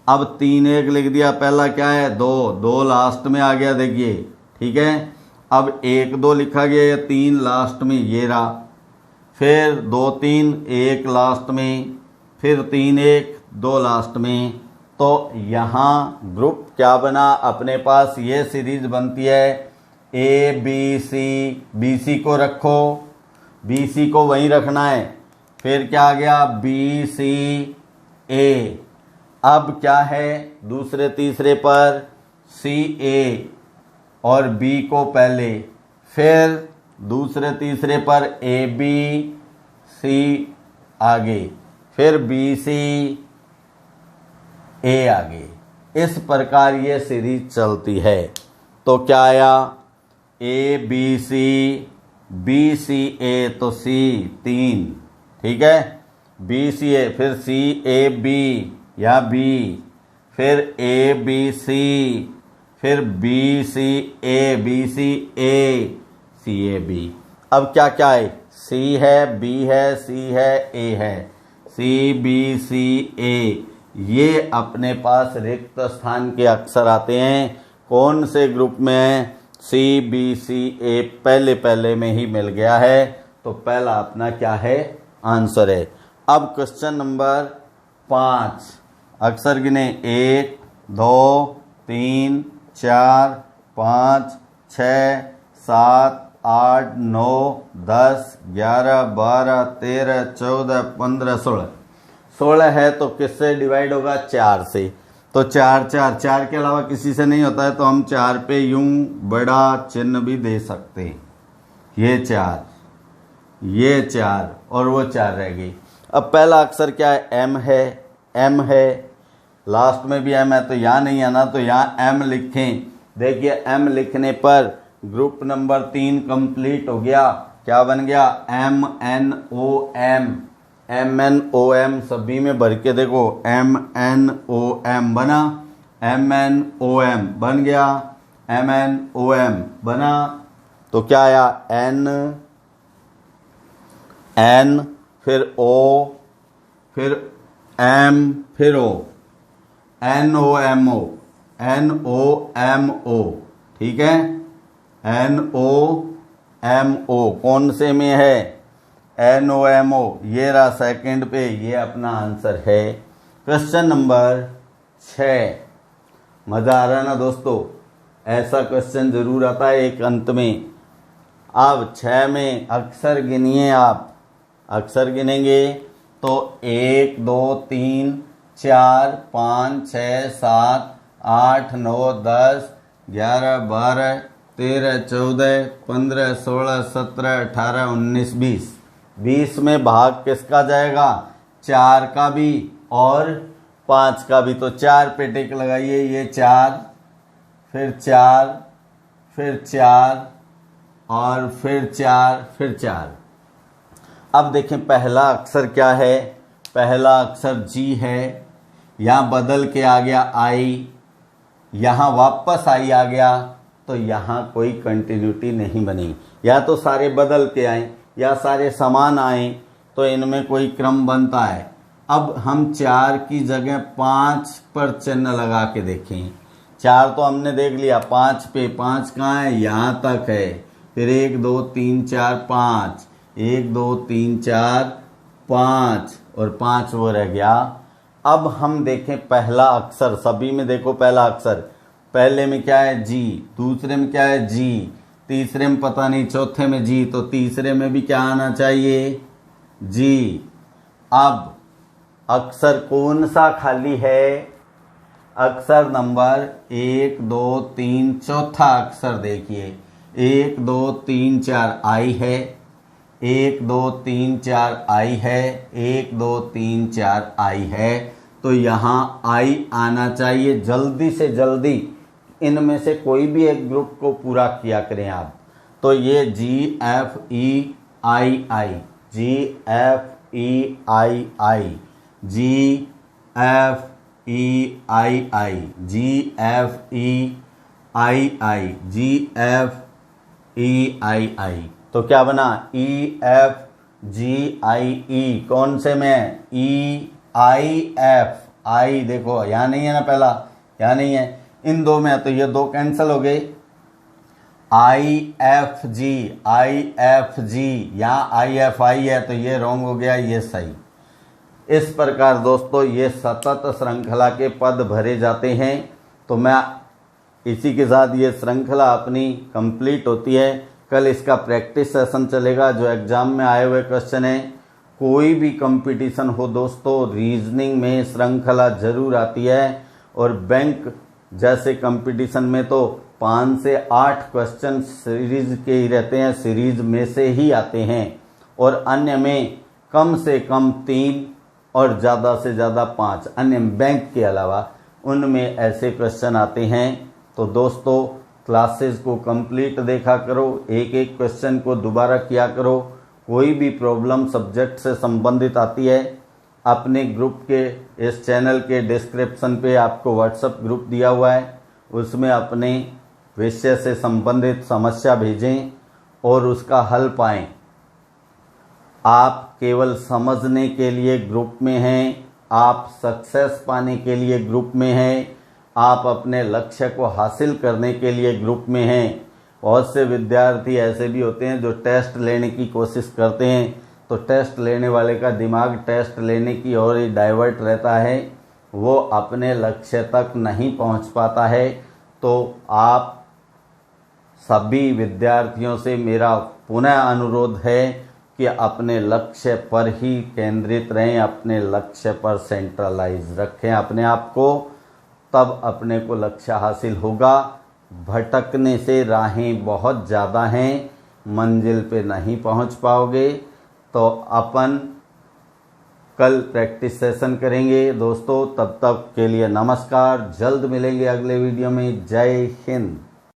अब 3 1 लिख दिया, पहला क्या है 2, 2 लास्ट में आ गया, देखिए ठीक है। अब 1 2 लिखा गया, या 3 लास्ट में ये रहा, फिर 2 3 1 लास्ट में, फिर 3 1 2 लास्ट में। तो यहाँ ग्रुप क्या बना, अपने पास ये सीरीज बनती है ABC, BC को रखो, BC को वहीं रखना है, फिर क्या आ गया BCA। अब क्या है दूसरे तीसरे पर CA और B को पहले, फिर दूसरे तीसरे पर ABC आगे, फिर BCA आगे। इस प्रकार ये सीरीज चलती है। तो क्या आया ए बी सी, बी सी ए तो सी 3, ठीक है, बी सी ए, फिर सी ए बी या बी, फिर ए बी सी, फिर B C A, B C A, C A B. अब क्या क्या है, सी है, बी है, सी है, ए है, सी बी सी ए, ये अपने पास रिक्त स्थान के अक्षर आते हैं। कौन से ग्रुप में? सी बी सी ए पहले पहले में ही मिल गया है, तो पहला अपना क्या है? आंसर है। अब क्वेश्चन नंबर 5, अक्षर गिने 1 2 3 4 5 6 7 8 9 10 11 12 13 14 15 16। 16 है तो किससे डिवाइड होगा? 4 से। तो 4 4 4 के अलावा किसी से नहीं होता है, तो हम 4 पे यूं बड़ा चिन्ह भी दे सकते हैं। ये 4, ये 4 और वो 4 रह गई। अब पहला अक्षर क्या है? एम है, एम है, लास्ट में भी एम है, तो यहाँ नहीं आना, तो यहाँ एम लिखें। देखिए एम लिखने पर ग्रुप नंबर 3 कंप्लीट हो गया। क्या बन गया? M N O M, M N O M सभी में भर के देखो, एम एन ओ एम बना, एम एन ओ एम बन गया, एम एन ओ एम बना। तो क्या आया? एन, एन, फिर ओ, फिर एम, फिर O, N O M O, N O M O, ठीक है, एन ओ एम ओ कौन से में है? एन ओ एम ओ, ये रहा सेकंड पे, ये अपना आंसर है। क्वेश्चन नंबर 6, मजा आ रहा है ना दोस्तों? ऐसा क्वेश्चन जरूर आता है एक अंत में। अब 6 में अक्षर गिनिए आप, अक्षर गिनेंगे तो 1 2 3 4 5 6 7 8 9 10 11 12 13 14 15 16 17 18 19 20। 20 में भाग किसका जाएगा? 4 का भी और 5 का भी। तो 4 पे टिक लगाइए, ये 4, फिर 4, फिर 4 और फिर 4, फिर 4। अब देखें पहला अक्षर क्या है? पहला अक्षर जी है, यहाँ बदल के आ गया आई, यहाँ वापस आई आ गया, तो यहाँ कोई कंटिन्यूटी नहीं बनी। या तो सारे बदल के आए या सारे समान आए, तो इनमें कोई क्रम बनता है। अब हम 4 की जगह 5 पर चिन्ह लगा के देखें। 4 तो हमने देख लिया, 5 पे, 5 कहाँ है? यहाँ तक है। फिर 1 2 3 4 5, 1 2 3 4 5 और 5 वो रह गया। अब हम देखें पहला अक्षर, सभी में देखो पहला अक्षर, पहले में क्या है? जी, दूसरे में क्या है? जी, तीसरे में पता नहीं, चौथे में जी, तो तीसरे में भी क्या आना चाहिए? जी। अब अक्षर कौन सा खाली है? अक्षर नंबर 1 2 3, चौथा अक्षर देखिए, 1 2 3 4 आई है, 1 2 3 4 आई है, 1 2 3 4 आई है, तो यहाँ आई आना चाहिए। जल्दी से जल्दी इनमें से कोई भी एक ग्रुप को पूरा किया करें आप। तो ये जी एफ ई आई आई, जी एफ ई आई आई, जी एफ ई आई आई, जी एफ ई आई आई, जी एफ ई आई आई। तो क्या बना? ई एफ जी आई ई, कौन से में है? ई आई एफ, आई देखो यहाँ नहीं है ना, पहला यहाँ नहीं है, इन दो में है, तो ये दो कैंसिल हो गए। I F G, I F G, यहाँ आई एफ आई है, तो ये रॉन्ग हो गया, ये सही। इस प्रकार दोस्तों ये सतत श्रृंखला के पद भरे जाते हैं। तो मैं इसी के साथ ये श्रृंखला अपनी कंप्लीट होती है। कल इसका प्रैक्टिस सेशन चलेगा जो एग्जाम में आए हुए क्वेश्चन है। कोई भी कंपटीशन हो दोस्तों, रीजनिंग में श्रृंखला जरूर आती है, और बैंक जैसे कंपटीशन में तो 5 से 8 क्वेश्चन सीरीज के ही रहते हैं, सीरीज में से ही आते हैं, और अन्य में कम से कम 3 और ज़्यादा से ज़्यादा 5 अन्य बैंक के अलावा उनमें ऐसे क्वेश्चन आते हैं। तो दोस्तों क्लासेस को कंप्लीट देखा करो, एक एक क्वेश्चन को दोबारा किया करो। कोई भी प्रॉब्लम सब्जेक्ट से संबंधित आती है, अपने ग्रुप के इस चैनल के डिस्क्रिप्शन पे आपको व्हाट्सएप ग्रुप दिया हुआ है, उसमें अपने विषय से संबंधित समस्या भेजें और उसका हल पाएं। आप केवल समझने के लिए ग्रुप में हैं, आप सक्सेस पाने के लिए ग्रुप में हैं, आप अपने लक्ष्य को हासिल करने के लिए ग्रुप में हैं। बहुत से विद्यार्थी ऐसे भी होते हैं जो टेस्ट लेने की कोशिश करते हैं, तो टेस्ट लेने वाले का दिमाग टेस्ट लेने की ओर ही डाइवर्ट रहता है, वो अपने लक्ष्य तक नहीं पहुंच पाता है। तो आप सभी विद्यार्थियों से मेरा पुनः अनुरोध है कि अपने लक्ष्य पर ही केंद्रित रहें, अपने लक्ष्य पर सेंट्रलाइज रखें अपने आप को, तब अपने को लक्ष्य हासिल होगा। भटकने से राहें बहुत ज़्यादा हैं, मंजिल पे नहीं पहुंच पाओगे। तो अपन कल प्रैक्टिस सेशन करेंगे दोस्तों। तब तक के लिए नमस्कार, जल्द मिलेंगे अगले वीडियो में। जय हिंद।